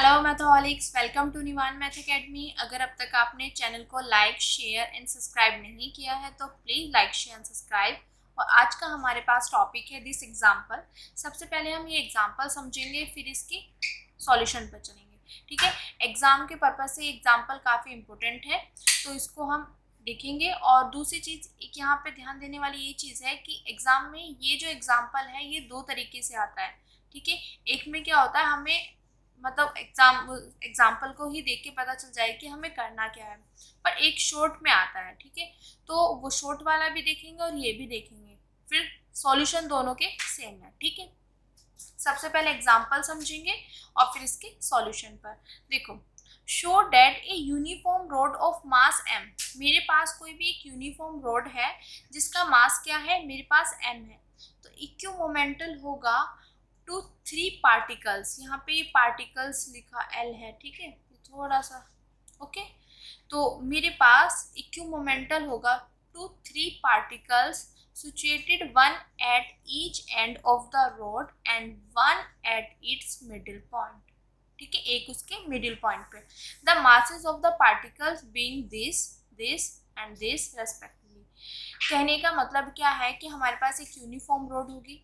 Hello mathoholics, welcome to Nivan math academy. अगर अब तक आपने चैनल को लाइक, शेयर एंड सब्सक्राइब नहीं किया है तो please like, share and subscribe. और आज का हमारे पास टॉपिक है दिस एग्जाम्पल। सबसे पहले हम ये एग्जाम्पल समझेंगे, फिर इसकी सॉल्यूशन पर चलेंगे। ठीक है, एग्जाम के पर्पज से एग्जाम्पल काफ़ी इम्पोर्टेंट है, तो इसको हम देखेंगे। और दूसरी चीज़ एक यहाँ पे ध्यान देने वाली ये चीज़ है कि एग्जाम में ये जो एग्जाम्पल है ये दो तरीके से आता है। ठीक है, एक में क्या होता है, हमें मतलब एग्जाम्पल को ही देख के पता चल जाए कि हमें करना क्या है, पर एक शॉर्ट में आता है। ठीक है, तो वो शॉर्ट वाला भी देखेंगे और ये भी देखेंगे, फिर सॉल्यूशन दोनों के सेम है। ठीक है, सबसे पहले एग्जाम्पल समझेंगे और फिर इसके सॉल्यूशन पर। देखो, show that A uniform road of mass m। मेरे पास कोई भी एक यूनिफॉर्म रोड है जिसका मास क्या है, मेरे पास m है, तो इक्यू मोमेंटल होगा टू 3 पार्टिकल्स। यहाँ पे ये पार्टिकल्स लिखा L है, ठीक है, थोड़ा सा ओके। तो मेरे पास इक्यू मोमेंटल होगा to 3 particles situated one at each end of the road and one at its middle point। ठीक है, एक उसके मिडिल पॉइंट पे। The masses of the particles being this and this respectively। कहने का मतलब क्या है कि हमारे पास एक यूनिफॉर्म रोड होगी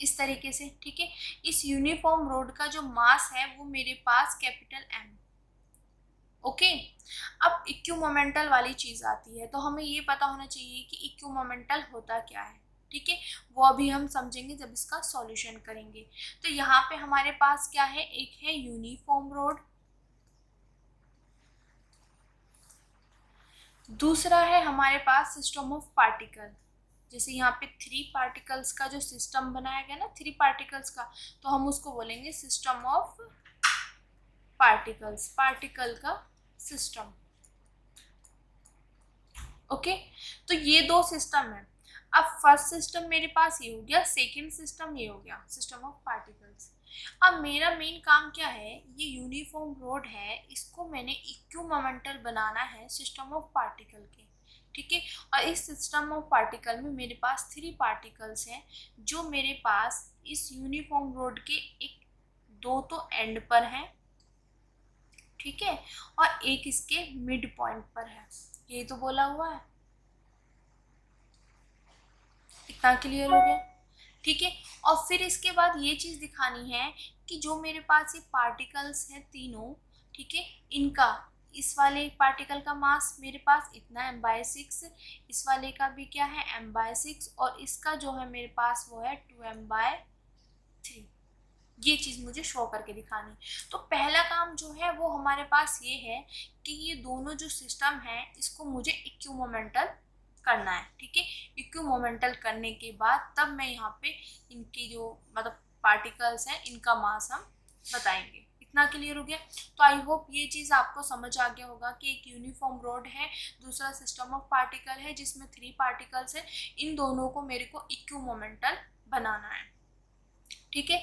इस तरीके से। ठीक है, इस यूनिफॉर्म रोड का जो मास है वो मेरे पास कैपिटल M। ओके, अब इक्यू मोमेंटल वाली चीज आती है, तो हमें ये पता होना चाहिए कि इक्यू मोमेंटल होता क्या है। ठीक है, वो अभी हम समझेंगे जब इसका सॉल्यूशन करेंगे। तो यहाँ पे हमारे पास क्या है, एक है यूनिफॉर्म रोड, दूसरा है हमारे पास सिस्टम ऑफ पार्टिकल। जैसे यहाँ पे 3 पार्टिकल्स का जो सिस्टम बनाया गया ना, 3 पार्टिकल्स का, तो हम उसको बोलेंगे सिस्टम ऑफ पार्टिकल्स, पार्टिकल का सिस्टम। ओके, तो ये दो सिस्टम है। अब फर्स्ट सिस्टम मेरे पास ये हो गया, सेकंड सिस्टम ये हो गया, सिस्टम ऑफ पार्टिकल्स। अब मेरा मेन काम क्या है, ये यूनिफॉर्म रोड है, इसको मैंने इक्यू मोमेंटल बनाना है सिस्टम ऑफ पार्टिकल के। ठीक है, और इस सिस्टम ऑफ पार्टिकल में मेरे पास 3 पार्टिकल्स हैं जो मेरे पास इस यूनिफॉर्म रोड के एक दो तो एंड पर हैं, ठीक है, और एक इसके मिड पॉइंट पर है। ये तो बोला हुआ है, इतना क्लियर हो गया। ठीक है, और फिर इसके बाद ये चीज दिखानी है कि जो मेरे पास ये पार्टिकल्स हैं तीनों, ठीक है, इनका इस वाले पार्टिकल का मास मेरे पास इतना m/6, इस वाले का भी क्या है m/6, और इसका जो है मेरे पास वो है 2m/3। ये चीज मुझे शो करके दिखानी। तो पहला काम जो है वो हमारे पास ये है कि ये दोनों जो सिस्टम है इसको मुझे इक्यू मोमेंटल करना है। ठीक है, इक्यू मोमेंटल करने के बाद तब मैं यहाँ पे इनकी जो मतलब पार्टिकल्स हैं इनका मास हम बताएंगे। इतना क्लियर हो गया। तो आई होप ये चीज़ आपको समझ आ गया होगा कि एक यूनिफॉर्म रोड है, दूसरा सिस्टम ऑफ पार्टिकल है जिसमें 3 पार्टिकल्स है, इन दोनों को मेरे को इक्यू मोमेंटल बनाना है। ठीक है,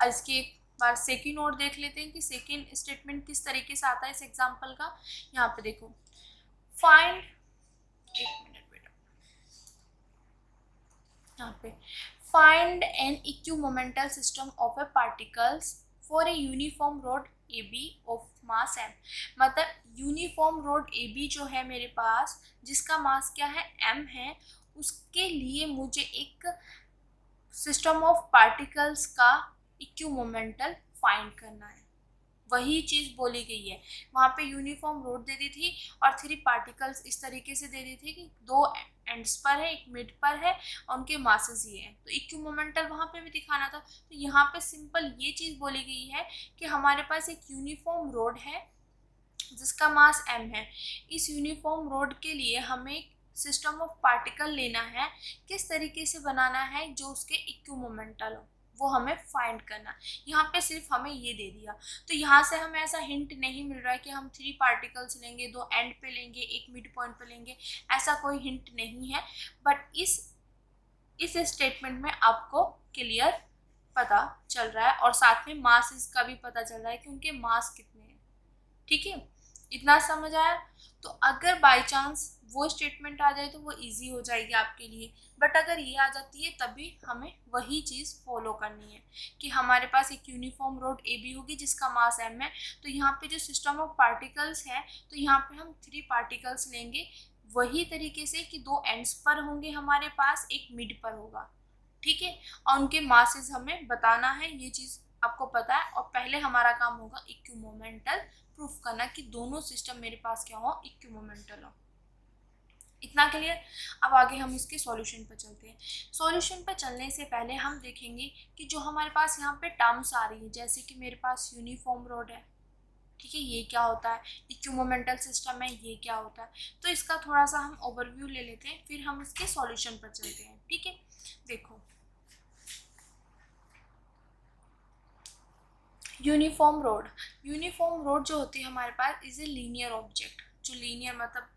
और इसकी एक बार सेकेंड नोट देख लेते हैं कि सेकेंड स्टेटमेंट किस तरीके से आता है इस एग्जाम्पल का। यहाँ पे देखो, फाइंड, एक मिनट बेटा, यहाँ पे find an equimomental system of a particles for a uniform rod A B of mass m। मतलब यूनिफॉर्म रोड ए बी जो है मेरे पास, जिसका मास क्या है m है, उसके लिए मुझे एक सिस्टम ऑफ पार्टिकल्स का इक्यू मोमेंटल फाइंड करना है। वही चीज बोली गई है, वहां पे यूनिफॉर्म रोड दे दी थी और 3 पार्टिकल्स इस तरीके से दे दी थी कि 2 एंड्स पर है, एक मिड पर है, और उनके मासेस ये हैं, तो इक्यू मोमेंटल वहां पे भी दिखाना था। तो यहाँ पे सिंपल ये चीज बोली गई है कि हमारे पास एक यूनिफॉर्म रोड है जिसका मास m है। इस यूनिफॉर्म रोड के लिए हमें सिस्टम ऑफ पार्टिकल लेना है, किस तरीके से बनाना है जो उसके इक्यू मोमेंटल हो, वो हमें फाइंड करना। यहाँ पे सिर्फ हमें ये दे दिया, तो यहाँ से हमें ऐसा हिंट नहीं मिल रहा है कि हम 3 पार्टिकल्स लेंगे, 2 एंड पे लेंगे, एक मिड पॉइंट पे लेंगे, ऐसा कोई हिंट नहीं है। बट इस स्टेटमेंट में आपको क्लियर पता चल रहा है, और साथ में मास का भी पता चल रहा है कि उनके मास कितने हैं। ठीक है, इतना समझ आया। तो अगर बाय चांस वो स्टेटमेंट आ जाए तो वो इजी हो जाएगी आपके लिए, बट अगर ये आ जाती है तभी हमें वही चीज़ फॉलो करनी है कि हमारे पास एक यूनिफॉर्म रोड ए बी होगी जिसका मास m है। तो यहाँ पे जो सिस्टम ऑफ पार्टिकल्स है तो यहाँ पे हम 3 पार्टिकल्स लेंगे, वही तरीके से कि 2 एंड्स पर होंगे हमारे पास, एक मिड पर होगा, ठीक है। और उनके मासेस हमें बताना है, ये चीज़ आपको पता है। और पहले हमारा काम होगा इक्विमोमेंटल प्रूफ करना कि दोनों सिस्टम मेरे पास क्या हो, इक्विमोमेंटल हो। इतना क्लियर। अब आगे हम इसके सॉल्यूशन पर चलते हैं। सॉल्यूशन पर चलने से पहले हम देखेंगे कि जो हमारे पास यहाँ पे टर्म्स आ रही है, जैसे कि मेरे पास यूनिफॉर्म रोड है, ठीक है, ये क्या होता है, इक्विमोमेंटल सिस्टम है, ये क्या होता है। तो इसका थोड़ा सा हम ओवरव्यू ले लेते हैं, फिर हम इसके सॉल्यूशन पर चलते हैं, ठीक है। देखो, यूनिफॉर्म रोड जो होती है हमारे पास इज ए लीनियर ऑब्जेक्ट। जो लीनियर मतलब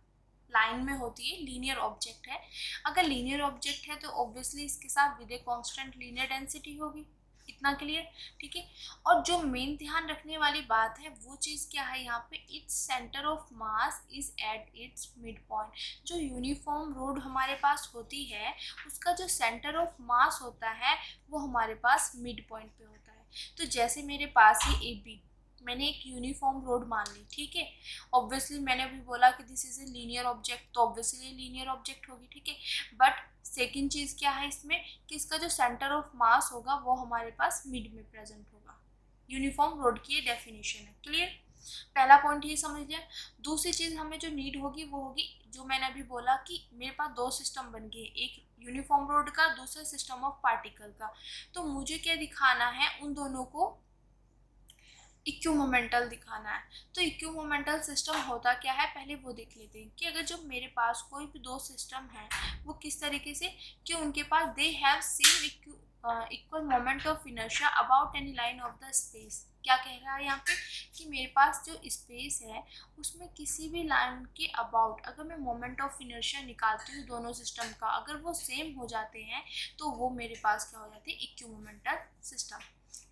लाइन में होती है, लीनियर ऑब्जेक्ट है। अगर लीनियर ऑब्जेक्ट है तो ऑब्वियसली इसके साथ with a constant linear density होगी। इतना क्लियर, ठीक है। और जो मेन ध्यान रखने वाली बात है वो चीज़ क्या है यहाँ पे, its centre of mass is at its mid point. जो यूनिफॉर्म रोड हमारे पास होती है उसका जो सेंटर ऑफ मास होता है वो हमारे पास मिड पॉइंट पे होता है। तो जैसे मेरे पास ही ए बी, मैंने एक यूनिफॉर्म रोड मान ली, ठीक है। ऑब्वियसली मैंने अभी बोला कि this is a linear object, तो ऑब्वियसली लीनियर ऑब्जेक्ट होगी, ठीक है। बट सेकंड चीज़ क्या है इसमें कि इसका जो सेंटर ऑफ मास होगा वो हमारे पास मिड में प्रेजेंट होगा। यूनिफॉर्म रोड की ये डेफिनेशन है, क्लियर। पहला पॉइंट ये समझ लिया। दूसरी चीज़ हमें जो नीड होगी वो होगी, जो मैंने अभी बोला कि मेरे पास 2 सिस्टम बन गए, एक यूनिफॉर्म रोड का, दूसरा सिस्टम ऑफ पार्टिकल का। तो मुझे क्या दिखाना है, उन दोनों को इक्विमोमेंटल दिखाना है। तो इक्विमोमेंटल सिस्टम होता क्या है पहले वो देख लेते हैं कि अगर जो मेरे पास कोई भी 2 सिस्टम है वो किस तरीके से, कि उनके पास they have same equal moment of inertia about any line of the space. क्या कह रहा है यहाँ पे कि मेरे पास जो स्पेस है उसमें किसी भी लाइन के अबाउट अगर मैं मोमेंट ऑफ इनर्शिया निकालती हूँ दोनों सिस्टम का, अगर वो सेम हो जाते हैं तो वो मेरे पास क्या हो जाती है, इक्विमोमेंटल सिस्टम।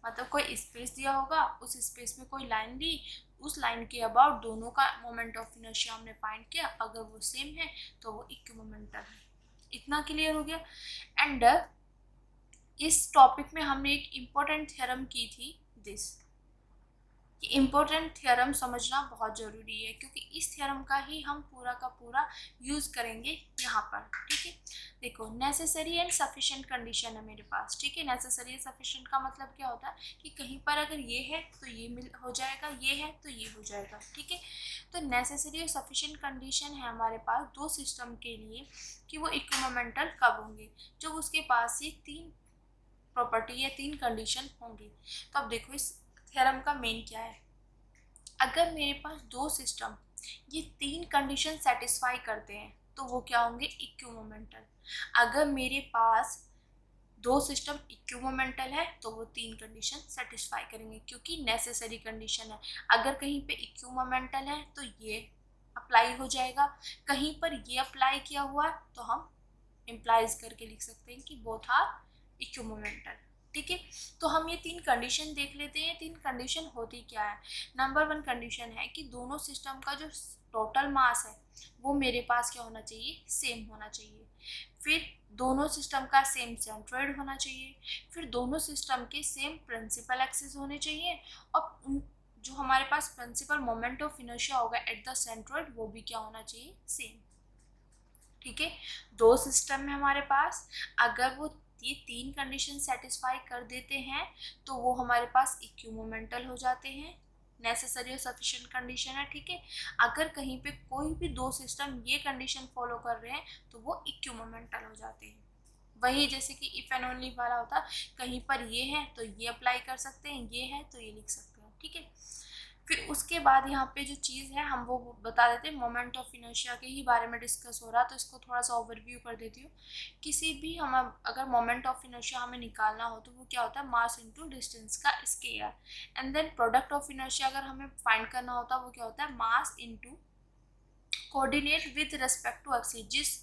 मतलब कोई स्पेस दिया होगा, उस स्पेस में कोई लाइन दी, उस लाइन के अबाउट दोनों का मोमेंट ऑफ इनर्शिया हमने फाइंड किया, अगर वो सेम है तो वो इक्विमोमेंटल है। इतना क्लियर हो गया। एंड इस टॉपिक में हमने एक इम्पोर्टेंट थ्योरम की थी दिस। इम्पोर्टेंट थ्योरम समझना बहुत ज़रूरी है क्योंकि इस थ्योरम का ही हम पूरा का पूरा यूज़ करेंगे यहाँ पर, ठीक है। देखो, नेसेसरी एंड सफिशिएंट कंडीशन है मेरे पास, ठीक है। नेसेसरी एंड सफिशिएंट का मतलब क्या होता है कि कहीं पर अगर ये है तो ये मिल हो जाएगा, ये है तो ये हो जाएगा, ठीक है। तो नेसेसरी और सफिशिएंट कंडीशन है हमारे पास 2 सिस्टम के लिए कि वो इक्विमोमेंटल कब होंगे, जब उसके पास ये 3 प्रॉपर्टी या 3 कंडीशन होंगी। तो अब देखो इस थ्योरम का मेन क्या है, अगर मेरे पास 2 सिस्टम ये 3 कंडीशन सेटिस्फाई करते हैं तो वो क्या होंगे, इक्विमोमेंटल। अगर मेरे पास 2 सिस्टम इक्विमोमेंटल है तो वो 3 कंडीशन सेटिस्फाई करेंगे क्योंकि नेसेसरी कंडीशन है। अगर कहीं पे इक्विमोमेंटल है तो ये अप्लाई हो जाएगा, कहीं पर ये अप्लाई किया हुआ है तो हम इम्प्लाइज करके लिख सकते हैं कि बोथ आर इक्विमोमेंटल, ठीक है। तो हम ये 3 कंडीशन देख लेते हैं। 3 कंडीशन होती क्या है। नंबर 1 कंडीशन है कि दोनों सिस्टम का जो टोटल मास है वो मेरे पास क्या होना चाहिए, सेम होना चाहिए। फिर दोनों सिस्टम का सेम सेंट्रोइड होना चाहिए। फिर दोनों सिस्टम के सेम प्रिंसिपल एक्सिस होने चाहिए। और जो हमारे पास प्रिंसिपल मोमेंट ऑफ इनर्शिया होगा एट द सेंट्रोइड वो भी क्या होना चाहिए, सेम, ठीक है। 2 सिस्टम है हमारे पास, अगर वो ये 3 कंडीशन सेटिस्फाई कर देते हैं तो वो हमारे पास इक्विमोमेंटल हो जाते हैं। नेसेसरी और सफिशिएंट कंडीशन है, ठीक है। अगर कहीं पे कोई भी 2 सिस्टम ये कंडीशन फॉलो कर रहे हैं तो वो इक्विमोमेंटल हो जाते हैं। वही जैसे कि इफ एंड ओनली वाला होता, कहीं पर ये है तो ये अप्लाई कर सकते हैं, ये है तो ये लिख सकते हैं, ठीक है। फिर उसके बाद यहाँ पे जो चीज़ है हम वो बता देते हैं, मोमेंट ऑफ इनर्शिया के ही बारे में डिस्कस हो रहा, तो इसको थोड़ा सा ओवरव्यू कर देती हूँ। किसी भी हम अगर मोमेंट ऑफ इनर्शिया हमें निकालना हो तो वो क्या होता है, मास इनटू डिस्टेंस का square. And then product of inertia अगर हमें फाइंड करना होता है वो क्या होता है, mass into coordinate with respect to axis. जिस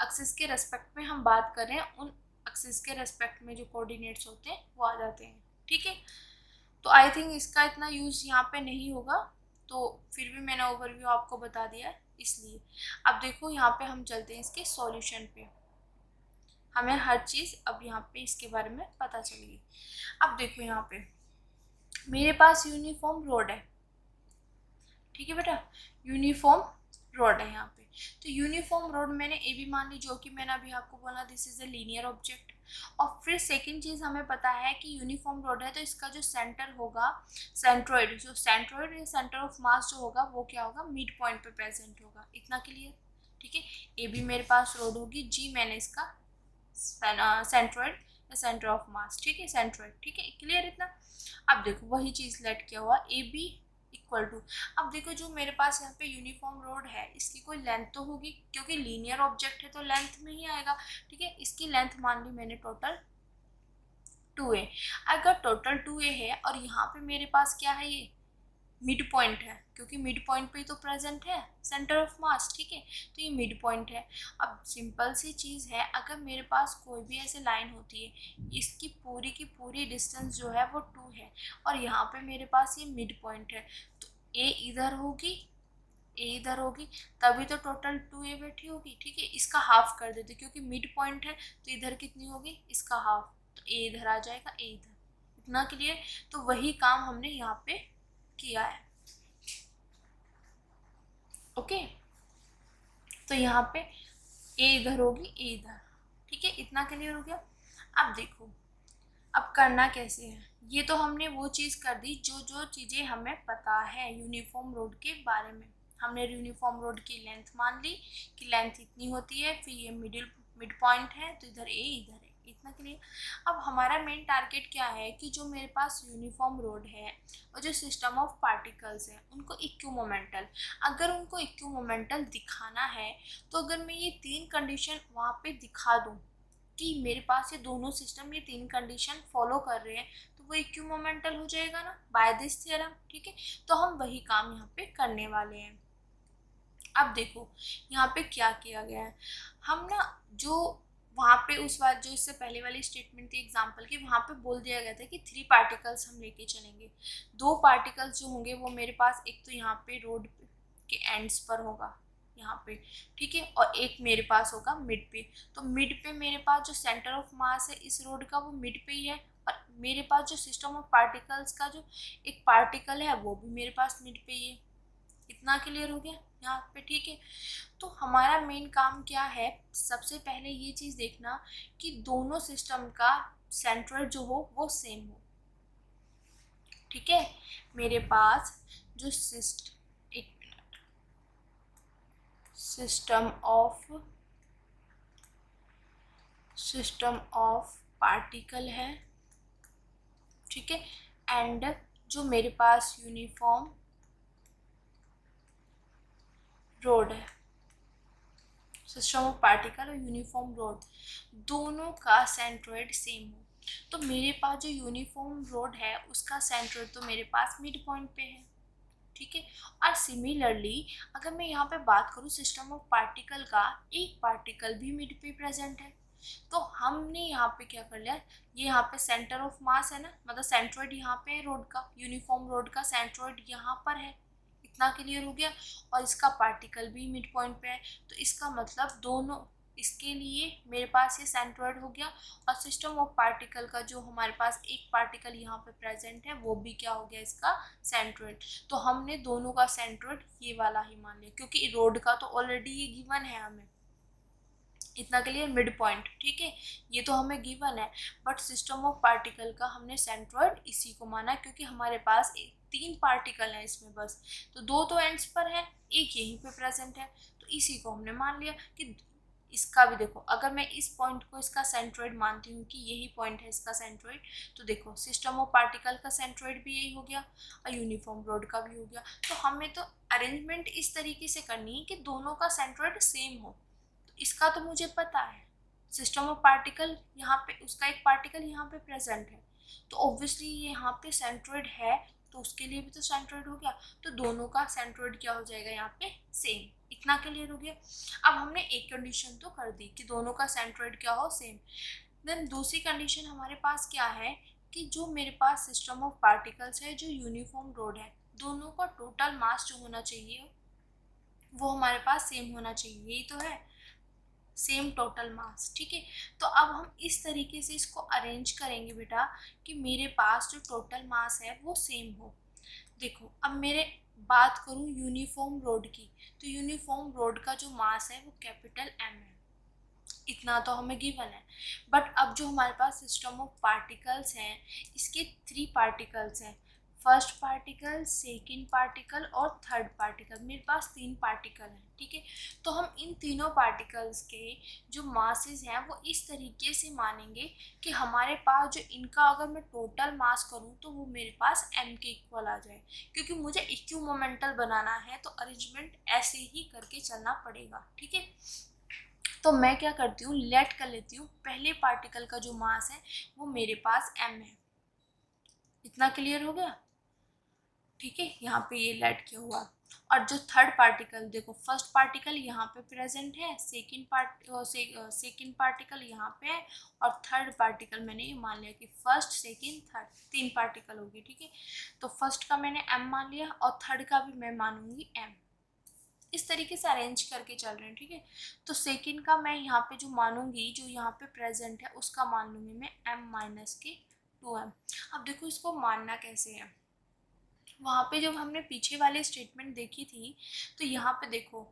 एक्सिस के रेस्पेक्ट में हम बात कर रहे हैं उन एक्सिस के रेस्पेक्ट में जो कोऑर्डिनेट्स होते हैं वो आ जाते हैं, ठीक है। तो आई थिंक इसका इतना यूज़ यहाँ पे नहीं होगा, तो फिर भी मैंने ओवरव्यू आपको बता दिया इसलिए। अब देखो यहाँ पे हम चलते हैं इसके सॉल्यूशन पे, हमें हर चीज़ अब यहाँ पे इसके बारे में पता चलेगी। अब देखो यहाँ पे मेरे पास यूनिफॉर्म रोड है, ठीक है बेटा, यूनिफॉर्म रोड है यहाँ पे। तो यूनिफॉर्म रोड मैंने ए बी मान ली, जो कि मैंने अभी आपको बोला this is a linear object. और फिर सेकंड चीज हमें पता है कि यूनिफॉर्म रोड है तो इसका जो सेंटर होगा, सेंट्रोइड, जो सेंट्रोइड या सेंटर ऑफ मास जो होगा वो क्या होगा, मिड पॉइंट पे प्रेजेंट होगा। इतना क्लियर, ठीक है। ए बी मेरे पास रोड होगी, जी मैंने इसका सेंट्रोइड या सेंटर ऑफ मास, ठीक है, सेंट्रोइड, ठीक है, क्लियर इतना। अब देखो वही चीज लेट किया हुआ ए बी इक्वल टू, अब देखो जो मेरे पास यहाँ पे यूनिफॉर्म रोड है इसकी कोई लेंथ तो होगी, क्योंकि लीनियर ऑब्जेक्ट है तो लेंथ में ही आएगा, ठीक है। इसकी लेंथ मान ली मैंने टोटल 2a। अगर टोटल 2a है और यहाँ पे मेरे पास क्या है, ये मिड पॉइंट है, क्योंकि मिड पॉइंट पे ही तो प्रेजेंट है सेंटर ऑफ मास, ठीक है, तो ये मिड पॉइंट है। अब सिंपल सी चीज़ है, अगर मेरे पास कोई भी ऐसे लाइन होती है इसकी पूरी की पूरी डिस्टेंस जो है वो 2 है और यहाँ पे मेरे पास ये मिड पॉइंट है, तो ए इधर होगी, ए इधर होगी, तभी तो टोटल 2a बैठी होगी, ठीक है। इसका हाफ कर देते क्योंकि मिड पॉइंट है, तो इधर कितनी होगी, इसका हाफ, तो ए इधर आ जाएगा, ए इधर। इतना क्लियर, तो वही काम हमने यहाँ पे किया है, ओके। तो यहाँ पे ए इधर होगी, ए इधर, ठीक है, इतना क्लियर हो गया। अब देखो अब करना कैसे है, ये तो हमने वो चीज़ कर दी जो जो चीज़ें हमें पता है यूनिफॉर्म रोड के बारे में। हमने यूनिफॉर्म रोड की लेंथ मान ली कि लेंथ इतनी होती है, फिर ये मिड पॉइंट है तो इधर ए इधर है, इतना क्लियर। अब हमारा मेन टारगेट क्या है कि जो मेरे पास यूनिफॉर्म रोड है और जो सिस्टम ऑफ पार्टिकल्स है उनको इक्यू मोमेंटल, अगर उनको इक्यू मोमेंटल दिखाना है तो अगर मैं ये 3 कंडीशन वहाँ पे दिखा दूँ कि मेरे पास ये दोनों सिस्टम ये 3 कंडीशन फॉलो कर रहे हैं तो वो इक्यू मोमेंटल हो जाएगा ना बाय दिस थ्योरम, ठीक है। तो हम वही काम यहाँ पे करने वाले हैं। अब देखो यहाँ पे क्या किया गया है, हम ना जो वहाँ पे उस बार जो इससे पहले वाली स्टेटमेंट थी एग्जाम्पल की, वहाँ पे बोल दिया गया था कि 3 पार्टिकल्स हम लेके चलेंगे। 2 पार्टिकल्स जो होंगे वो मेरे पास एक तो यहाँ पे रोड के एंड्स पर होगा यहाँ पे, ठीक है, और एक मेरे पास होगा मिड पे। तो मिड पे मेरे पास जो सेंटर ऑफ मास है इस रोड का वो मिड पे ही है, और मेरे पास जो सिस्टम ऑफ पार्टिकल्स का जो एक पार्टिकल है वो भी मेरे पास मिड पे ही है। इतना क्लियर हो गया यहाँ पे, ठीक है। तो हमारा मेन काम क्या है, सबसे पहले ये चीज़ देखना कि दोनों सिस्टम का सेंट्रोइड जो हो वो सेम हो, ठीक है। मेरे पास जो सिस्टम ऑफ पार्टिकल है, ठीक है, एंड जो मेरे पास यूनिफॉर्म रोड है, सिस्टम ऑफ पार्टिकल और यूनिफॉर्म रोड दोनों का सेंट्रोइड सेम हो, तो मेरे पास जो यूनिफॉर्म रोड है उसका सेंट्रोइड तो मेरे पास मिड पॉइंट पे है, ठीक है। और सिमिलरली अगर मैं यहाँ पे बात करूँ सिस्टम ऑफ पार्टिकल का, एक पार्टिकल भी मिड पे प्रेजेंट है, तो हमने यहाँ पे क्या कर लिया, ये यहाँ पे सेंटर ऑफ मास है ना, मतलब सेंट्रोइड यहाँ पे है रोड का, यूनिफॉर्म रोड का सेंट्रोइड यहाँ पर है, इतना क्लियर हो गया। और इसका पार्टिकल भी मिड पॉइंट पे है, तो इसका मतलब दोनों, इसके लिए मेरे पास ये सेंट्रोइड हो गया, और सिस्टम ऑफ पार्टिकल का जो हमारे पास एक पार्टिकल यहाँ पे प्रेजेंट है वो भी क्या हो गया, इसका सेंट्रोइड। तो हमने दोनों का सेंट्रोइड ये वाला ही मान लिया, क्योंकि रोड का तो ऑलरेडी ये गिवन है हमें, इतना क्लियर, मिड पॉइंट, ठीक है, ये तो हमें गिवन है। बट सिस्टम ऑफ पार्टिकल का हमने सेंट्रोइड इसी को माना, क्योंकि हमारे पास 3 पार्टिकल हैं इसमें बस, तो 2 तो एंड्स पर है, एक यहीं पे प्रेजेंट है, तो इसी को हमने मान लिया कि इसका भी देखो, अगर मैं इस पॉइंट को इसका सेंट्रोइड मानती हूँ कि यही पॉइंट है इसका सेंट्रोइड, तो देखो सिस्टम ऑफ पार्टिकल का सेंट्रोइड भी यही हो गया और यूनिफॉर्म रोड का भी हो गया। तो हमें तो अरेंजमेंट इस तरीके से करनी है कि दोनों का सेंट्रोइड सेम हो, तो इसका तो मुझे पता है सिस्टम ऑफ पार्टिकल यहाँ पे, उसका एक पार्टिकल यहाँ पे प्रेजेंट है, तो ऑब्वियसली ये यहाँ पे सेंट्रोइड है, तो उसके लिए भी तो सेंट्रोइड हो गया, तो दोनों का सेंट्रोइड क्या हो जाएगा यहाँ पे, सेम। इतना क्लियर हो गया। अब हमने एक कंडीशन तो कर दी कि दोनों का सेंट्रोइड क्या हो, सेम। देन दूसरी कंडीशन हमारे पास क्या है कि जो मेरे पास सिस्टम ऑफ पार्टिकल्स है जो यूनिफॉर्म रोड है, दोनों का टोटल मास जो होना चाहिए वो हमारे पास सेम होना चाहिए, यही तो है, सेम टोटल मास। ठीक है, तो अब हम इस तरीके से इसको अरेंज करेंगे बेटा कि मेरे पास जो टोटल मास है वो सेम हो। देखो अब मेरे बात करूं यूनिफॉर्म रोड की, तो यूनिफॉर्म रोड का जो मास है वो कैपिटल एम है, इतना तो हमें गिवन है। बट अब जो हमारे पास सिस्टम ऑफ पार्टिकल्स हैं, इसके 3 पार्टिकल्स हैं, फर्स्ट पार्टिकल, सेकंड पार्टिकल और थर्ड पार्टिकल। मेरे पास 3 पार्टिकल हैं। ठीक है, तो हम इन तीनों पार्टिकल्स के जो मासेस हैं वो इस तरीके से मानेंगे कि हमारे पास जो इनका अगर मैं टोटल मास करूं तो वो मेरे पास m के इक्वल आ जाए, क्योंकि मुझे इक्यू मोमेंटल बनाना है तो अरेंजमेंट ऐसे ही करके चलना पड़ेगा। ठीक है, तो मैं क्या करती हूँ, लेट कर लेती हूँ पहले पार्टिकल का जो मास है वो मेरे पास m है। इतना क्लियर हो गया? ठीक है, यहाँ पे ये लेट किया हुआ। और जो थर्ड पार्टिकल, देखो फर्स्ट पार्टिकल यहाँ पे प्रेजेंट है, सेकंड पार्टिकल यहाँ पे है, और थर्ड पार्टिकल मैंने ये मान लिया कि फर्स्ट सेकंड थर्ड 3 पार्टिकल होगी। ठीक है, तो फर्स्ट का मैंने m मान लिया और थर्ड का भी मैं मानूंगी m। इस तरीके से अरेंज करके चल रहे हैं। ठीक है, तो सेकंड का मैं यहाँ पे जो मानूंगी, जो यहाँ पे प्रेजेंट है उसका मान लूंगी मैं m माइनस के 2m। अब देखो इसको मानना कैसे है, वहाँ पे जब हमने पीछे वाले स्टेटमेंट देखी थी तो यहाँ पे देखो,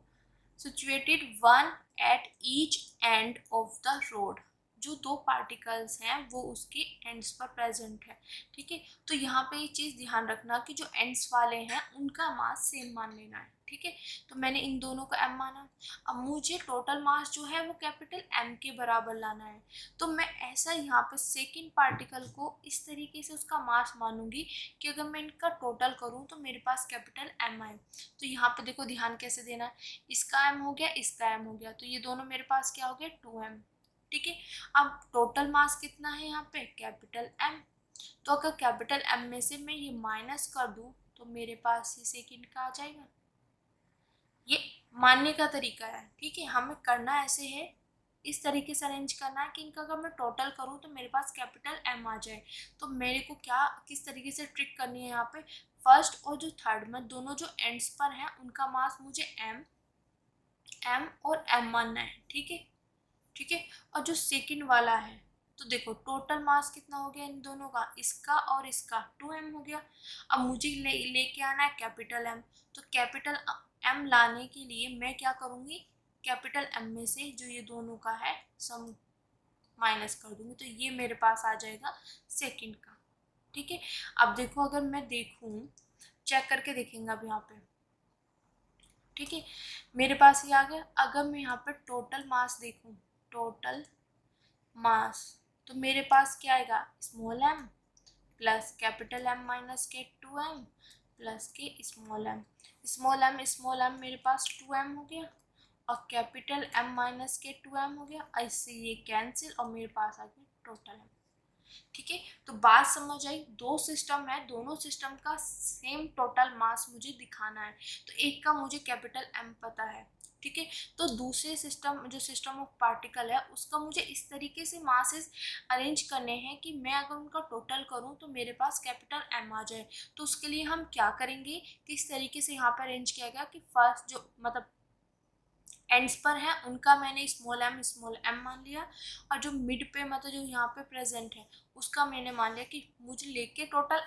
situated one at each end of the road, जो 2 पार्टिकल्स हैं वो उसके एंड्स पर प्रेजेंट है। ठीक है, तो यहाँ पे ये चीज़ ध्यान रखना कि जो एंड्स वाले हैं उनका मास सेम मान लेना है। ठीक है, तो मैंने इन दोनों का m माना। अब मुझे टोटल मास जो है वो कैपिटल M के बराबर लाना है, तो मैं ऐसा यहाँ पे सेकेंड पार्टिकल को इस तरीके से उसका मास मानूंगी कि अगर मैं इनका टोटल करूँ तो मेरे पास कैपिटल M आए। तो यहाँ पे देखो ध्यान कैसे देना है, इसका m हो गया, इसका m हो गया, तो ये दोनों मेरे पास क्या हो गया 2m। ठीक है, अब टोटल मास कितना है यहाँ पे, कैपिटल M। तो अगर कैपिटल M में से मैं ये माइनस कर दूं तो मेरे पास ये सेकंड का आ जाएगा। ये मानने का तरीका है। ठीक है, हमें करना ऐसे है, इस तरीके से अरेंज करना है कि इनका अगर मैं टोटल करूं तो मेरे पास कैपिटल M आ जाए। तो मेरे को क्या किस तरीके से ट्रिक करनी है यहाँ पे, फर्स्ट और जो थर्ड में दोनों जो एंड्स पर हैं उनका मास मुझे M और M मानना है। ठीक है, ठीक है, और जो सेकंड वाला है तो देखो टोटल मास कितना हो गया इन दोनों का, इसका और इसका 2m हो गया। अब मुझे लेके आना है कैपिटल M, तो कैपिटल M लाने के लिए मैं क्या करूँगी, कैपिटल M में से जो ये दोनों का है सम माइनस कर दूंगी, तो ये मेरे पास आ जाएगा सेकंड का। ठीक है, अब देखो अगर मैं देखूँ, चेक करके देखेंगे अब यहाँ पे। ठीक है, मेरे पास ये आ गया। अगर मैं यहाँ पर टोटल मास देखूँ, टोटल मास, तो मेरे पास क्या आएगा, small m plus capital M minus के 2m प्लस के स्मॉल m मेरे पास 2m हो गया और कैपिटल M माइनस के 2m हो गया। ऐसे ये कैंसिल और मेरे पास आ गया टोटल m। ठीक है, तो बात समझ आई, 2 सिस्टम है, दोनों सिस्टम का सेम टोटल मास मुझे दिखाना है। तो एक का मुझे कैपिटल M पता है। ठीक है, तो दूसरे सिस्टम जो सिस्टम ऑफ पार्टिकल है उसका मुझे इस तरीके से मासेस अरेंज करने हैं कि मैं अगर उनका टोटल करूं तो मेरे पास कैपिटल M आ जाए। तो उसके लिए हम क्या करेंगे कि इस तरीके से यहाँ पर अरेंज किया गया कि फर्स्ट जो मतलब एंड्स पर है उनका मैंने स्मॉल m मान लिया, और जो मिड पे मतलब जो यहाँ पे प्रेजेंट है उसका मैंने मान लिया कि मुझे लेके टोटल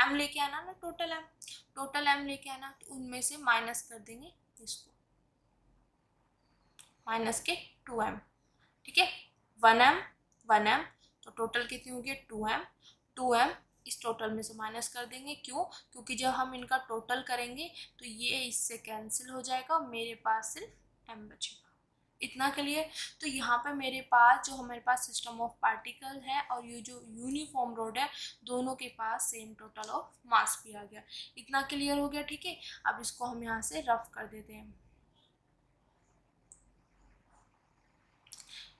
m लेके आना ना, टोटल m लेके आना, तो उनमें से माइनस कर देंगे इसको, माइनस के 2m। ठीक है, 1m तो टोटल कितनी होगी 2m इस टोटल में से माइनस कर देंगे। क्यों, क्योंकि जब हम इनका टोटल करेंगे तो ये इससे कैंसिल हो जाएगा और मेरे पास सिर्फ m बचेगा। इतना क्लियर? तो यहाँ पे मेरे पास जो हमारे पास सिस्टम ऑफ पार्टिकल है और ये जो यूनिफॉर्म रोड है दोनों के पास सेम टोटल ऑफ मास भी आ गया। इतना क्लियर हो गया? ठीक है, अब इसको हम यहाँ से रफ कर देते हैं।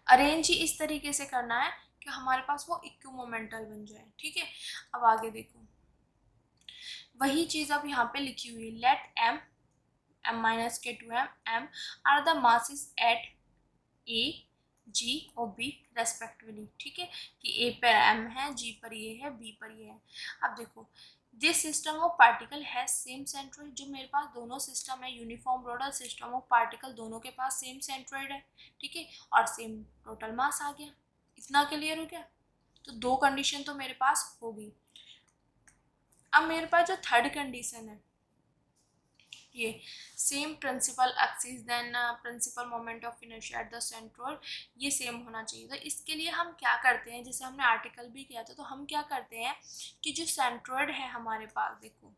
अरेंज ही इस तरीके से करना है कि हमारे पास वो इक्विमोमेंटल बन जाए। ठीक है, अब आगे देखो, वही चीज अब यहाँ पे लिखी हुई है, लेट m माइनस के 2m m are the masses at a g और b रेस्पेक्टिवली। ठीक है, कि a पर m है, g पर ये है, b पर ये है। अब देखो this system of particle has same centroid, जो मेरे पास दोनों सिस्टम है, यूनिफॉर्म रोड और सिस्टम ऑफ पार्टिकल, दोनों के पास सेम सेंट्रोइड है, ठीक है, और सेम टोटल मास आ गया। इतना क्लियर हो गया? तो दो कंडीशन तो मेरे पास होगी। अब मेरे पास जो थर्ड कंडीशन है, ये same principal axis then principal moment of inertia at the centroid, ये सेम होना चाहिए। तो इसके लिए हम क्या करते हैं, जैसे हमने आर्टिकल भी किया था, तो हम क्या करते हैं कि जो सेंट्रोइड है हमारे पास, देखो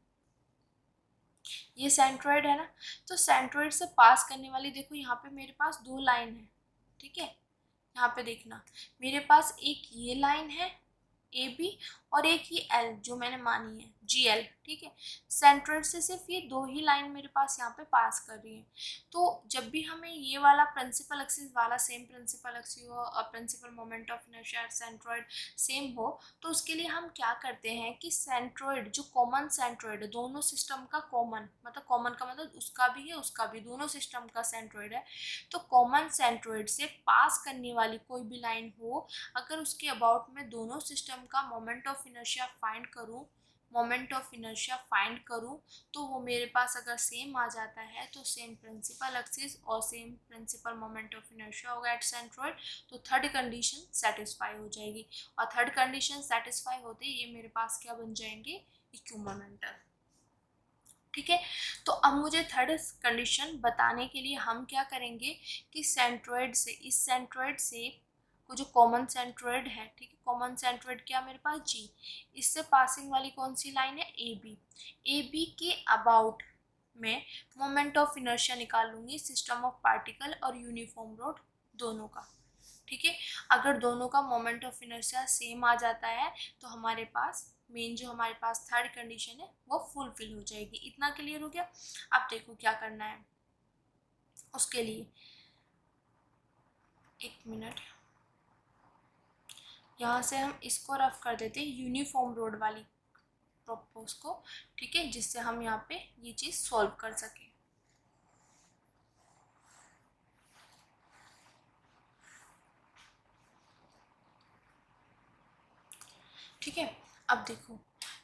ये सेंट्रोइड है ना, तो सेंट्रोइड से पास करने वाली, देखो यहाँ पे मेरे पास दो लाइन है, ठीक है, यहाँ पे देखना मेरे पास एक ये लाइन है ए बी और एक ही एल जो मैंने मानी है जी एल, ठीक है। सेंट्रोइड से सिर्फ ये दो ही लाइन मेरे पास यहाँ पे पास कर रही है। तो जब भी हमें ये वाला प्रिंसिपल एक्सिस वाला सेम प्रिंसिपल एक्सिस हो और principal moment of inertia centroid same हो, तो उसके लिए हम क्या करते हैं कि सेंट्रोइड जो कॉमन सेंट्रोइड है, दोनों सिस्टम का कॉमन, मतलब कॉमन का मतलब उसका भी है उसका भी, दोनों सिस्टम का सेंट्रोइड है, तो कॉमन सेंट्रोइड से पास करने वाली कोई भी लाइन हो, अगर उसके अबाउट में दोनों सिस्टम का मोमेंट ऑफ इनर्शिया फाइंड करूं, तो वो मेरे पास अगर सेम आ जाता है तो सेम प्रिंसिपल एक्सिस और same principal moment of inertia होगा एट सेंट्रोइड, तो थर्ड कंडीशन सेटिस्फाई हो जाएगी। और थर्ड कंडीशन सेटिस्फाई होते ही ये मेरे पास क्या बन जाएंगे, इक्विमोमेंटल, ठीक है। तो अब मुझे थर्ड कंडीशन बताने के लिए हम क्या करेंगे कि सेंट्रोइड से, इस सेंट्रोइड से वो जो कॉमन सेंट्रोइड है, ठीक है, कॉमन सेंट्रोइड क्या मेरे पास जी, इससे पासिंग वाली कौन सी लाइन है ए बी के अबाउट में मोमेंट ऑफ इनर्शिया निकाल लूंगी सिस्टम ऑफ पार्टिकल और यूनिफॉर्म रोड दोनों का, ठीक है। अगर दोनों का मोमेंट ऑफ इनर्शिया सेम आ जाता है तो हमारे पास मेन जो हमारे पास थर्ड कंडीशन है वो फुलफिल हो जाएगी। इतना क्लियर हो गया? अब देखो क्या करना है उसके लिए, एक मिनट, यहाँ से हम इसको रफ कर देते हैं यूनिफॉर्म रोड वाली प्रोपोज को, ठीक है, जिससे हम यहाँ पे ये चीज़ सॉल्व कर सकें। ठीक है, अब देखो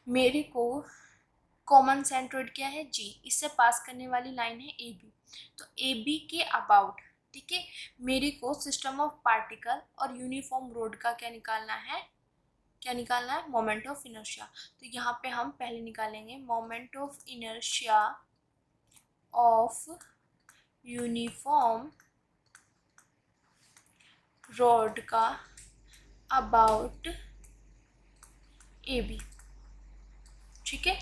मेरे को कॉमन सेंट्रोइड क्या है जी, इससे पास करने वाली लाइन है ए बी, तो ए बी के अबाउट, ठीक है, मेरे को सिस्टम ऑफ पार्टिकल और यूनिफॉर्म रोड का क्या निकालना है, मोमेंट ऑफ इनर्शिया। तो यहाँ पे हम पहले निकालेंगे moment of inertia of uniform rod का अबाउट ए बी, ठीक है।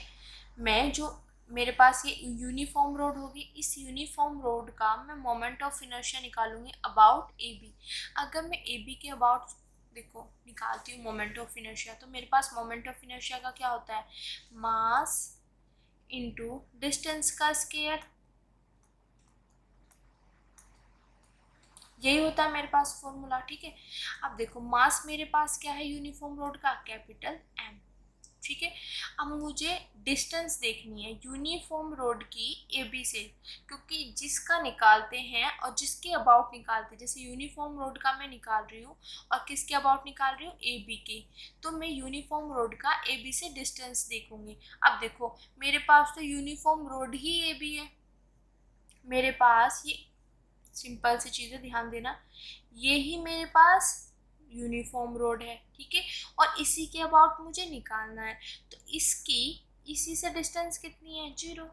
मैं जो मेरे पास ये यूनिफॉर्म रोड होगी, इस यूनिफॉर्म रोड का मैं मोमेंट ऑफ इनर्शिया निकालूंगी अबाउट ए बी। अगर मैं ए बी के अबाउट देखो निकालती हूँ मोमेंट ऑफ इनर्शिया, तो मेरे पास मोमेंट ऑफ इनर्शिया का क्या होता है, मास इनटू डिस्टेंस का स्क्वायर, यही होता है मेरे पास फॉर्मूला, ठीक है। अब देखो मास मेरे पास क्या है यूनिफॉर्म रोड का, कैपिटल एम, ठीक है। अब मुझे डिस्टेंस देखनी है यूनिफॉर्म रोड की ए बी से, क्योंकि जिसका निकालते हैं और जिसके अबाउट निकालते हैं, जैसे यूनिफॉर्म रोड का मैं निकाल रही हूँ और किसके अबाउट निकाल रही हूँ, ए बी के, तो मैं यूनिफॉर्म रोड का ए बी से डिस्टेंस देखूंगी। अब देखो मेरे पास तो यूनिफॉर्म रोड ही ए बी है, मेरे पास ये सिंपल सी चीज़ें ध्यान देना, ये ही मेरे पास यूनिफॉर्म रोड है, ठीक है, और इसी के अबाउट मुझे निकालना है, तो इसकी इसी से डिस्टेंस कितनी है, 0।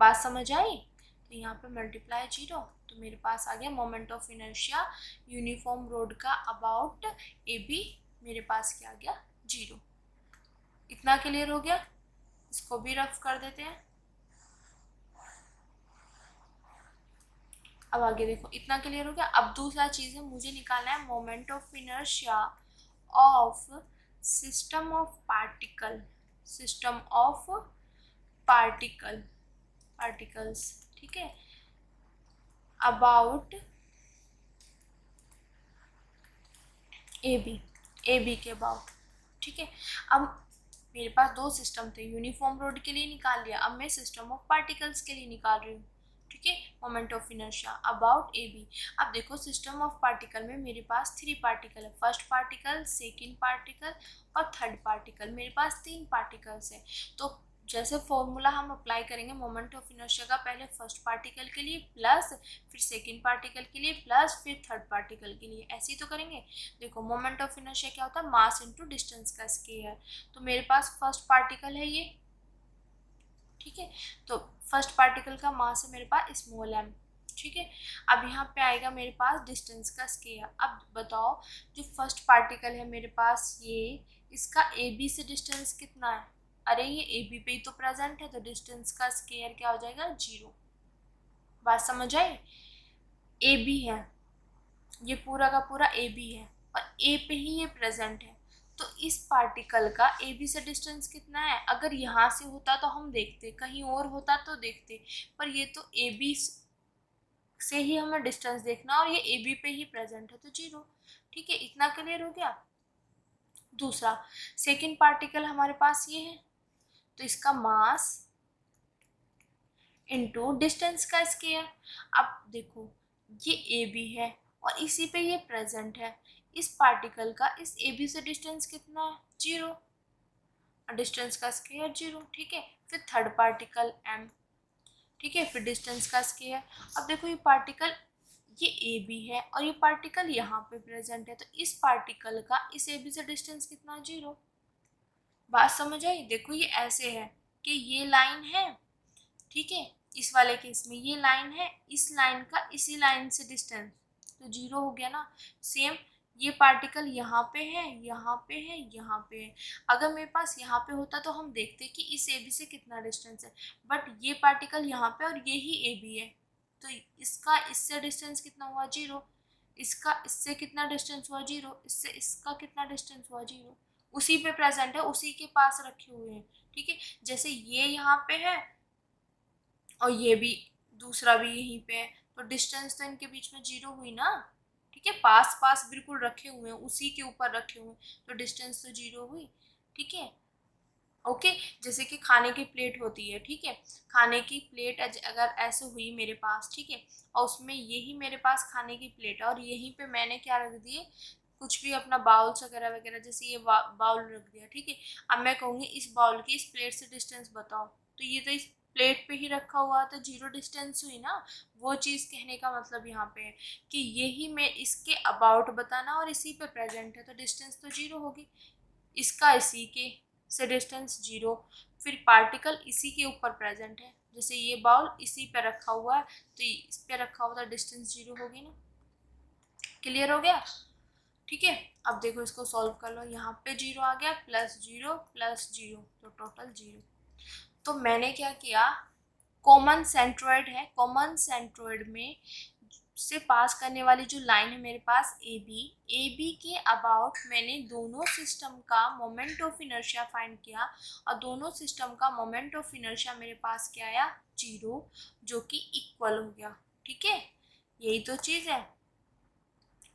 बात समझ आई? तो यहाँ पे मल्टीप्लाई 0, तो मेरे पास आ गया moment of inertia uniform rod का अबाउट ए बी, मेरे पास क्या आ गया, 0। इतना क्लियर हो गया? इसको भी रफ कर देते हैं। अब आगे देखो इतना क्लियर हो गया। अब दूसरा चीज़ है, मुझे निकालना है moment of inertia of system of particles, ठीक है, अबाउट ए बी के अबाउट, ठीक है। अब मेरे पास दो सिस्टम थे, यूनिफॉर्म रोड के लिए निकाल लिया, अब मैं सिस्टम ऑफ पार्टिकल्स के लिए निकाल रही हूँ, ठीक है, moment of inertia about A B. अब देखो सिस्टम ऑफ पार्टिकल में मेरे पास 3 पार्टिकल है, फर्स्ट पार्टिकल, सेकेंड पार्टिकल और थर्ड पार्टिकल। मेरे पास 3 पार्टिकल्स है। तो जैसे फॉर्मूला हम अप्लाई करेंगे मोमेंट ऑफ इनर्शिया का, पहले फर्स्ट पार्टिकल के लिए प्लस, फिर सेकेंड पार्टिकल के लिए प्लस, फिर थर्ड पार्टिकल के लिए, ऐसे ही तो करेंगे। देखो मोमेंट ऑफ इनर्शिया क्या होता है, मास इनटू डिस्टेंस का स्क्वायर। तो मेरे पास फर्स्ट पार्टिकल है ये, ठीक है, तो फर्स्ट पार्टिकल का मास है मेरे पास स्मॉल m, ठीक है। अब यहाँ पे आएगा मेरे पास डिस्टेंस का स्क्वायर। अब बताओ जो फर्स्ट पार्टिकल है मेरे पास ये, इसका ए बी से डिस्टेंस कितना है, अरे ये ए बी पे ही तो प्रेजेंट है, तो डिस्टेंस का स्क्वायर क्या हो जाएगा, 0। बात समझ आई, ए बी है, ये पूरा का पूरा ए बी है और ए पे ही ये प्रेजेंट है, तो इस पार्टिकल का ए बी से डिस्टेंस कितना है। अगर यहाँ से होता तो हम देखते, कहीं और होता तो देखते, पर ये तो ए बी से ही हमें डिस्टेंस देखना और ये ए बी पे ही प्रेजेंट है, तो 0। ठीक है, इतना क्लियर हो गया। दूसरा सेकेंड पार्टिकल हमारे पास ये है, तो इसका मास इनटू डिस्टेंस का स्क्वायर। अब देखो ये ए बी है और इसी पे ये प्रेजेंट है, इस पार्टिकल का इस ए बी से डिस्टेंस कितना है, 0, डिस्टेंस का स्क्वायर 0। ठीक है, फिर थर्ड पार्टिकल m, ठीक है, फिर डिस्टेंस का स्क्वायर। अब देखो ये पार्टिकल ये ए बी है और ये पार्टिकल यहाँ पे प्रेजेंट है, तो इस पार्टिकल का इस ए बी से डिस्टेंस कितना, 0। बात समझ आई। देखो ये ऐसे है कि ये लाइन है, ठीक है, इस वाले केस में ये लाइन है, इस लाइन का इसी लाइन से डिस्टेंस, तो 0 हो गया ना। सेम ये पार्टिकल यहाँ पे है, यहाँ पे है, यहाँ पे है। अगर मेरे पास यहाँ पे होता तो हम देखते कि इस ए बी से कितना डिस्टेंस है, बट ये पार्टिकल यहाँ पे और ये ही ए बी है, तो इसका इससे डिस्टेंस कितना हुआ, 0। इसका इससे कितना डिस्टेंस हुआ, 0। इससे इसका कितना डिस्टेंस हुआ, 0। उसी पे प्रेजेंट है, उसी के पास रखे हुए हैं। ठीक है, जैसे ये यहाँ पे है और ये भी दूसरा भी यहीं पे है, तो डिस्टेंस तो इनके बीच में 0 हुई ना। ठीक है, पास पास बिल्कुल रखे हुए हैं, उसी के ऊपर रखे हुए हैं, तो डिस्टेंस तो 0 हुई। ठीक है, ओके। जैसे कि खाने की प्लेट होती है, ठीक है, खाने की प्लेट अगर ऐसे हुई मेरे पास, ठीक है, और उसमें यही मेरे पास खाने की प्लेट है और यहीं पे मैंने क्या रख दिए, कुछ भी अपना बाउल्स वगैरह वगैरह, जैसे ये बाउल रख दिया, ठीक है। अब मैं कहूँगी इस बाउल की इस प्लेट से डिस्टेंस बताओ, तो ये तो इस प्लेट पे ही रखा हुआ, तो 0 डिस्टेंस हुई ना। वो चीज़ कहने का मतलब यहाँ पे है कि यही मैं इसके अबाउट बताना और इसी पे प्रेजेंट है, तो डिस्टेंस तो 0 होगी। इसका इसी के से डिस्टेंस 0, फिर पार्टिकल इसी के ऊपर प्रेजेंट है, जैसे ये बाउल इसी पे रखा हुआ है, तो इस पे रखा हुआ, तो डिस्टेंस 0 होगी ना। क्लियर हो गया। ठीक है, अब देखो इसको सॉल्व कर लो, यहाँ पे 0 आ गया, प्लस 0 प्लस 0, तो टोटल 0। तो मैंने क्या किया, कॉमन सेंट्रोइड है, कॉमन सेंट्रोइड में से पास करने वाली जो लाइन है मेरे पास ए बी के अबाउट मैंने दोनों सिस्टम का मोमेंट ऑफ इनर्शिया फाइंड किया और दोनों सिस्टम का मोमेंट ऑफ इनर्शिया मेरे पास क्या आया, 0, जो कि इक्वल हो गया। ठीक है, यही तो चीज़ है।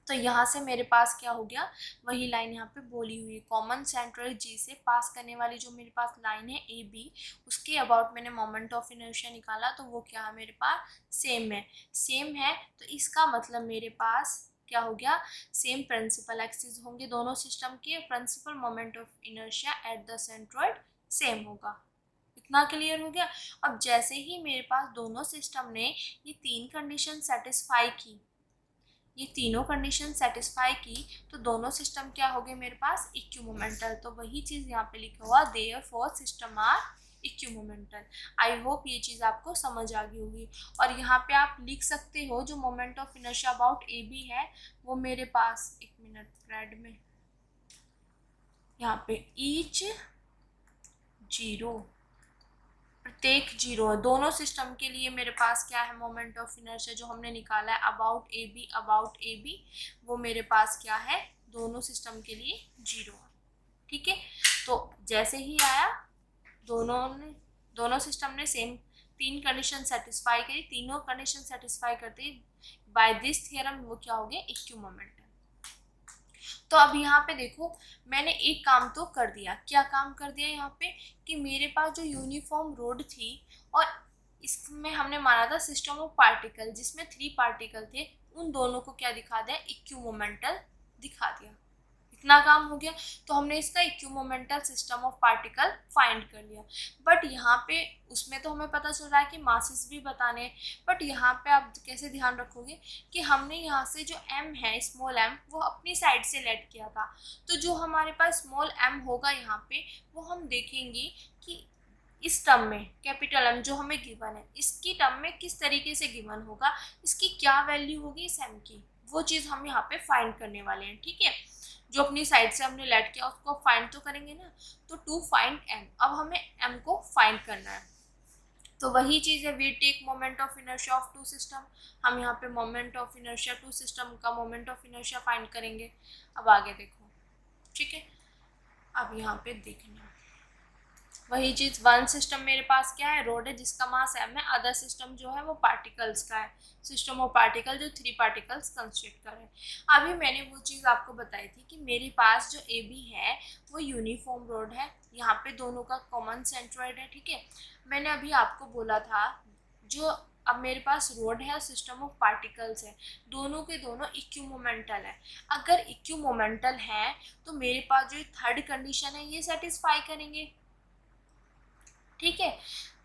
तो यहाँ से मेरे पास क्या हो गया, वही लाइन यहाँ पे बोली हुई है, कॉमन सेंट्रोइड जी से पास करने वाली जो मेरे पास लाइन है ए बी, उसके अबाउट मैंने मोमेंट ऑफ इनर्शिया निकाला, तो वो क्या है मेरे पास, सेम है। सेम है तो इसका मतलब मेरे पास क्या हो गया, सेम प्रिंसिपल एक्सिस होंगे दोनों सिस्टम के, principal moment of inertia at the centroid same होगा। इतना क्लियर हो गया। अब जैसे ही मेरे पास दोनों सिस्टम ने ये 3 कंडीशन सेटिस्फाई की, ये तीनों कंडीशन सेटिस्फाई की, तो दोनों सिस्टम क्या हो गए मेरे पास, इक्विमोमेंटल। तो वही चीज़ यहाँ पे लिखा हुआ, therefore system are equimomental. I hope ये चीज़ आपको समझ आ गई होगी। और यहाँ पे आप लिख सकते हो जो moment of inertia about A B है, वो मेरे पास, एक मिनट थ्रेड में, यहाँ पे ईच 0, प्रत्येक 0 है दोनों सिस्टम के लिए। मेरे पास क्या है, मोमेंट ऑफ इनर्शिया जो हमने निकाला है अबाउट ए बी, वो मेरे पास क्या है, दोनों सिस्टम के लिए 0 है। ठीक है, तो जैसे ही आया, दोनों सिस्टम ने सेम 3 कंडीशन सेटिस्फाई करी, तीनों कंडीशन सेटिस्फाई करते बाय दिस थियरम वो क्या हो गया, इक्विमोमेंटल। तो अब यहाँ पे देखो मैंने एक काम तो कर दिया, क्या काम कर दिया यहाँ पे, कि मेरे पास जो यूनिफॉर्म रोड थी और इसमें हमने माना था सिस्टम ऑफ पार्टिकल, जिसमें 3 पार्टिकल थे, उन दोनों को क्या दिखा दिया, इक्विमोमेंटल दिखा दिया। इतना काम हो गया। तो हमने इसका इक्विमोमेंटल सिस्टम ऑफ पार्टिकल फाइंड कर लिया। बट यहाँ पे उसमें तो हमें पता चल रहा है कि मासेस भी बताने हैं, बट यहाँ पे आप कैसे ध्यान रखोगे कि हमने यहाँ से जो m है, स्मॉल m, वो अपनी साइड से लेट किया था। तो जो हमारे पास स्मॉल m होगा यहाँ पे, वो हम देखेंगे कि इस टर्म में कैपिटल M जो हमें गिवन है, इसकी टर्म में किस तरीके से गिवन होगा, इसकी क्या वैल्यू होगी इस m की, वो चीज़ हम यहाँ पे फाइंड करने वाले हैं। ठीक है, जो अपनी साइड से हमने लेट किया उसको फाइंड तो करेंगे ना। तो टू फाइंड m, अब हमें m को फाइंड करना है। तो वही चीज़ है, we take moment of inertia of two system. हम यहाँ पे moment of inertia two system का मोमेंट ऑफ इनर्शिया फाइंड करेंगे। अब आगे देखो, ठीक है, अब यहाँ पे देखना वही चीज़, वन सिस्टम मेरे पास क्या है, रोड है जिसका मास m है, अदर सिस्टम जो है वो पार्टिकल्स का है, सिस्टम ऑफ पार्टिकल जो 3 पार्टिकल्स कंस्ट्रक्ट कर रहे हैं। अभी मैंने वो चीज़ आपको बताई थी कि मेरे पास जो ए बी है वो यूनिफॉर्म रोड है, यहाँ पे दोनों का कॉमन सेंट्रॉइड है। ठीक है, मैंने अभी आपको बोला था जो अब मेरे पास रोड है और सिस्टम ऑफ पार्टिकल्स है, दोनों के दोनों इक्विमोमेंटल है। अगर इक्विमोमेंटल है तो मेरे पास जो थर्ड कंडीशन है ये सेटिस्फाई करेंगे। ठीक है,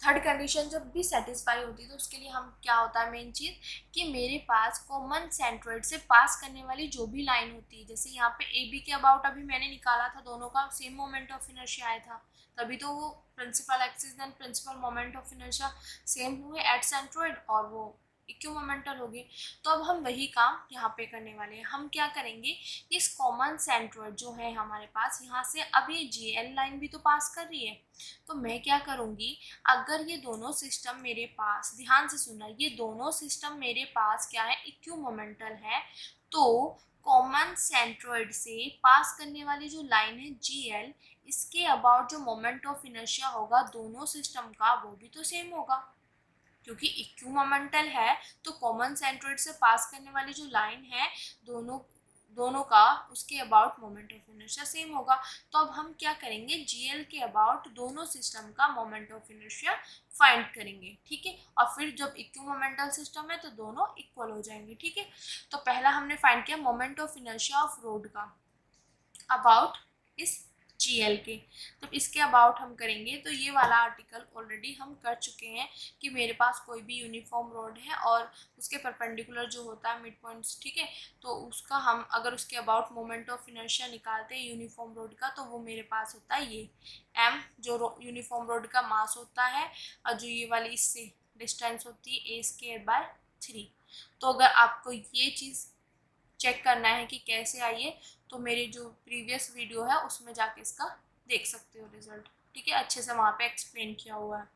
थर्ड कंडीशन जब भी सेटिस्फाई होती है तो उसके लिए हम क्या होता है मेन चीज़, कि मेरे पास कॉमन सेंट्रोइड से पास करने वाली जो भी लाइन होती है, जैसे यहाँ पे ए बी के अबाउट अभी मैंने निकाला था, दोनों का सेम मोमेंट ऑफ इनर्शिया आया था, तभी तो वो principal axis then principal moment of inertia same हुए एट सेंट्रोइड और वो इक्विमोमेंटल हो गए। तो अब हम वही काम यहाँ पे करने वाले हैं। हम क्या करेंगे, इस कॉमन सेंट्रोइड जो है हमारे पास, यहाँ से अब ये GL लाइन भी तो पास कर रही है, तो मैं क्या करूँगी, अगर ये दोनों सिस्टम मेरे पास, ध्यान से सुनना, ये दोनों सिस्टम मेरे पास क्या है, इक्विमोमेंटल है, तो कॉमन सेंट्रोइड से पास करने वाली जो लाइन है GL, इसके अबाउट जो मोमेंट ऑफ इनर्शिया होगा दोनों सिस्टम का, वो भी तो सेम होगा, क्योंकि इक्विमोमेंटल है तो कॉमन सेंट्रोइड से पास करने वाली जो लाइन है दोनों का, उसके about moment of inertia same होगा। तो अब हम क्या करेंगे, GL के अबाउट दोनों सिस्टम का मोमेंट ऑफ इनर्शिया फाइंड करेंगे। ठीक है, और फिर जब इक्विमोमेंटल सिस्टम है तो दोनों इक्वल हो जाएंगे। ठीक है, तो पहला हमने फाइंड किया moment of inertia of road का अबाउट इस GL के, तो इसके अबाउट हम करेंगे। तो ये वाला आर्टिकल ऑलरेडी हम कर चुके हैं कि मेरे पास कोई भी यूनिफॉर्म रोड है और उसके परपेंडिकुलर जो होता है मिड पॉइंट्स, ठीक है, तो उसका हम अगर उसके अबाउट मोमेंट ऑफ इनर्शिया निकालते हैं यूनिफॉर्म रोड का, तो वो मेरे पास होता है ये m, जो यूनिफॉर्म रोड का मास होता है, और जो ये वाली इससे डिस्टेंस होती है a²/3। तो अगर आपको ये चीज़ चेक करना है कि कैसे आई है, तो मेरे जो प्रीवियस वीडियो है उसमें जाके इसका देख सकते हो रिजल्ट। ठीक है, अच्छे से वहाँ पे एक्सप्लेन किया हुआ है।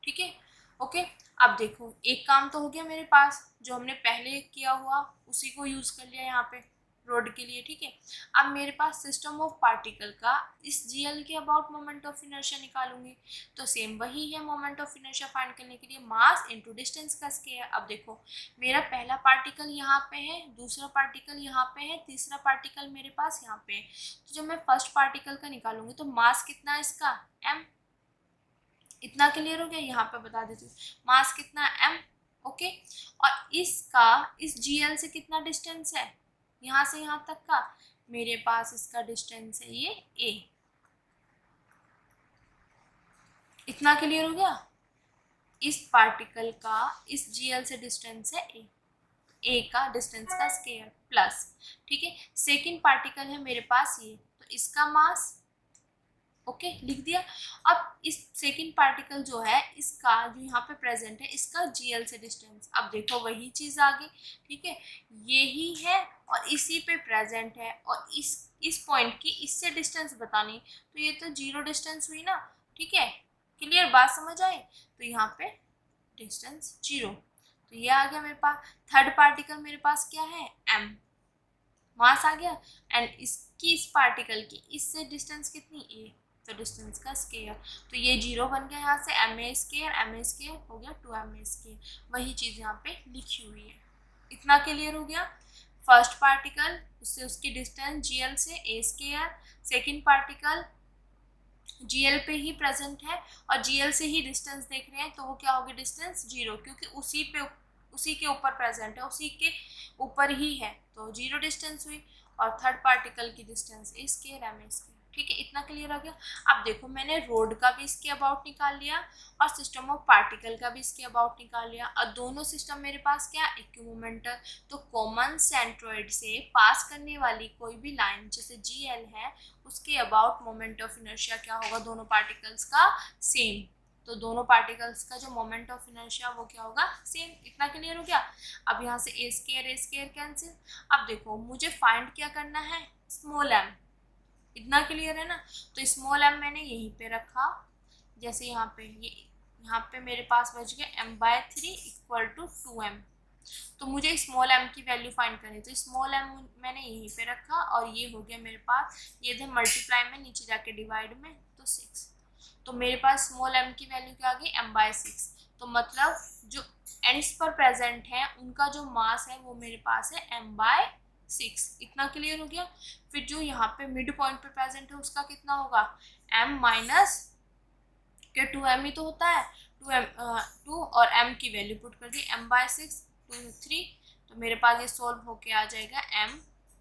ठीक है, ओके। अब देखो, एक काम तो हो गया मेरे पास, जो हमने पहले किया हुआ उसी को यूज़ कर लिया यहाँ पे रोड के लिए। ठीक है, अब मेरे पास सिस्टम ऑफ पार्टिकल का इस GL के अबाउट मोमेंट ऑफ इनर्शिया निकालूंगी, तो सेम वही है, मोमेंट ऑफ इनर्शिया फाइंड करने के लिए मास इनटू डिस्टेंस का स्क्वायर। अब देखो, मेरा पहला पार्टिकल यहाँ पे है, दूसरा पार्टिकल यहाँ पे है, तीसरा पार्टिकल मेरे पास यहाँ पे है। तो जब मैं फर्स्ट पार्टिकल का निकालूंगी तो मास कितना है इसका, m। इतना क्लियर हो गया, यहाँ पे बता देती हूँ, मास कितना m। ओके, और इसका इस GL से कितना डिस्टेंस है, यहाँ से यहाँ तक का, मेरे पास इसका डिस्टेंस है ये a। इतना क्लियर हो गया, इस पार्टिकल का इस GL से डिस्टेंस है a का डिस्टेंस का स्क्वायर प्लस, ठीक है, सेकंड पार्टिकल है मेरे पास ये, तो इसका मास, ओके, लिख दिया। अब इस सेकंड पार्टिकल जो है इसका जो यहाँ पे प्रेजेंट है, इसका GL से डिस्टेंस, अब देखो वही चीज़ आ गई। ठीक है, यही है और इसी पे प्रेजेंट है, और इस पॉइंट की इससे डिस्टेंस बतानी, तो ये तो 0 डिस्टेंस हुई ना। ठीक है, क्लियर, बात समझ आई। तो यहाँ पे डिस्टेंस 0, तो ये आ गया मेरे पास। थर्ड पार्टिकल मेरे पास क्या है, m, मास आ गया, एंड इसकी इस पार्टिकल की इससे डिस्टेंस कितनी, a, तो डिस्टेंस का स्क्वायर, तो ये 0 बन गया, यहाँ से ma² हो गया 2ma²। वही चीज़ यहाँ पे लिखी हुई है। इतना क्लियर हो गया। फर्स्ट पार्टिकल उससे उसकी डिस्टेंस GL से a², सेकंड पार्टिकल GL पे ही प्रेजेंट है और GL से ही डिस्टेंस देख रहे हैं, तो वो क्या होगी डिस्टेंस 0, क्योंकि उसी के ऊपर प्रेजेंट है, उसी के ऊपर ही है, तो 0 डिस्टेंस हुई। और थर्ड पार्टिकल की डिस्टेंस ए स्क्वायर एम स्क्वायर। ठीक है, इतना क्लियर हो गया। अब देखो मैंने रोड का भी इसके अबाउट निकाल लिया और सिस्टम ऑफ पार्टिकल का भी इसके अबाउट निकाल लिया, और दोनों सिस्टम मेरे पास क्या इक्विमोमेंटल। तो कॉमन सेंट्रोइड से पास करने वाली कोई भी लाइन जैसे GL है, उसके अबाउट मोमेंट ऑफ इनर्शिया क्या होगा दोनों पार्टिकल्स का सेम। तो दोनों पार्टिकल्स का जो मोमेंट ऑफ इनर्शिया वो क्या होगा सेम। इतना क्लियर हो गया। अब यहाँ से ए स्क्वायर कैंसिल। अब देखो मुझे फाइंड क्या करना है, स्मॉल एम। इतना क्लियर है ना। तो स्मॉल एम मैंने यहीं पे रखा, जैसे यहाँ पे मेरे पास बच गया m/3 इक्वल टू 2m। तो मुझे स्मॉल m की वैल्यू फाइंड करनी है, तो स्मॉल m मैंने यहीं पे रखा और ये हो गया मेरे पास, ये थे मल्टीप्लाई में, नीचे जाके डिवाइड में, तो 6। तो मेरे पास स्मॉल m की वैल्यू क्या आ गई m/6। तो मतलब जो एंड्स पर प्रेजेंट है उनका जो मास है वो मेरे पास है m/6। इतना क्लियर हो गया। फिर जो यहाँ पे मिड पॉइंट पे प्रेजेंट है उसका कितना होगा m माइनस के 2m ही तो होता है, 2 और m की वैल्यू पुट कर दी m/6, 2 3। तो मेरे पास ये सॉल्व होके आ जाएगा m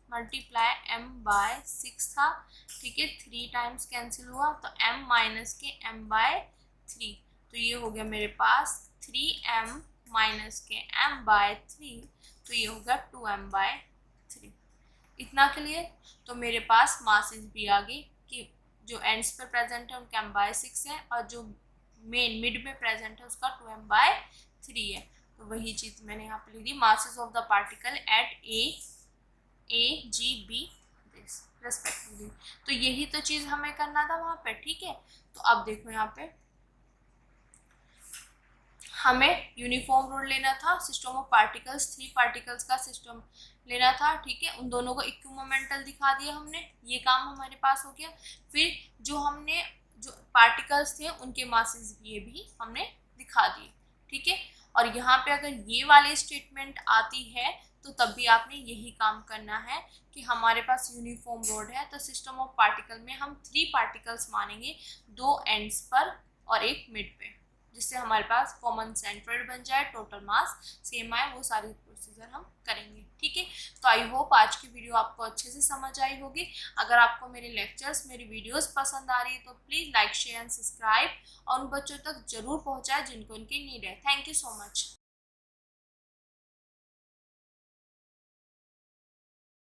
मल्टीप्लाई m/6 था। ठीक है, 3 टाइम्स कैंसिल हुआ तो m माइनस के m/3। तो ये हो गया मेरे पास 3m माइनस के m/3, तो ये होगा 2m/3। इतना क्लियर। तो मेरे पास मासेस भी आ गई कि जो एंड्स पर प्रेजेंट है उनका m/6 है और जो मेन मिड में प्रेजेंट है उसका 2m/3 है। तो वही चीज मैंने यहाँ पे लिख दी, masses of the particle at A, G, B respectively. तो यही तो चीज हमें करना था वहां पे। ठीक है, तो अब देखो यहाँ पे हमें यूनिफॉर्म रूल लेना था, सिस्टम ऑफ पार्टिकल्स, 3 पार्टिकल्स का सिस्टम लेना था। ठीक है, उन दोनों को इक्विमोमेंटल दिखा दिया हमने, ये काम हमारे पास हो गया। फिर जो पार्टिकल्स थे उनके मासेस ये भी हमने दिखा दिए। ठीक है, और यहाँ पे अगर ये वाली स्टेटमेंट आती है तो तब भी आपने यही काम करना है कि हमारे पास यूनिफॉर्म रोड है, तो सिस्टम ऑफ पार्टिकल में हम 3 पार्टिकल्स मानेंगे, 2 एंड्स पर और एक मिड पे, जिससे हमारे पास कॉमन सेंट्रोइड बन जाए, टोटल मास सेम आए, वो सारी प्रोसीजर हम करेंगे। ठीक है, तो आई होप आज की वीडियो आपको अच्छे से समझ आई होगी। अगर आपको मेरे लेक्चर्स, मेरी वीडियोस पसंद आ रही है तो please like share and subscribe और उन बच्चों तक जरूर पहुंचाए जिनको इनकी नीड है। Thank you so much.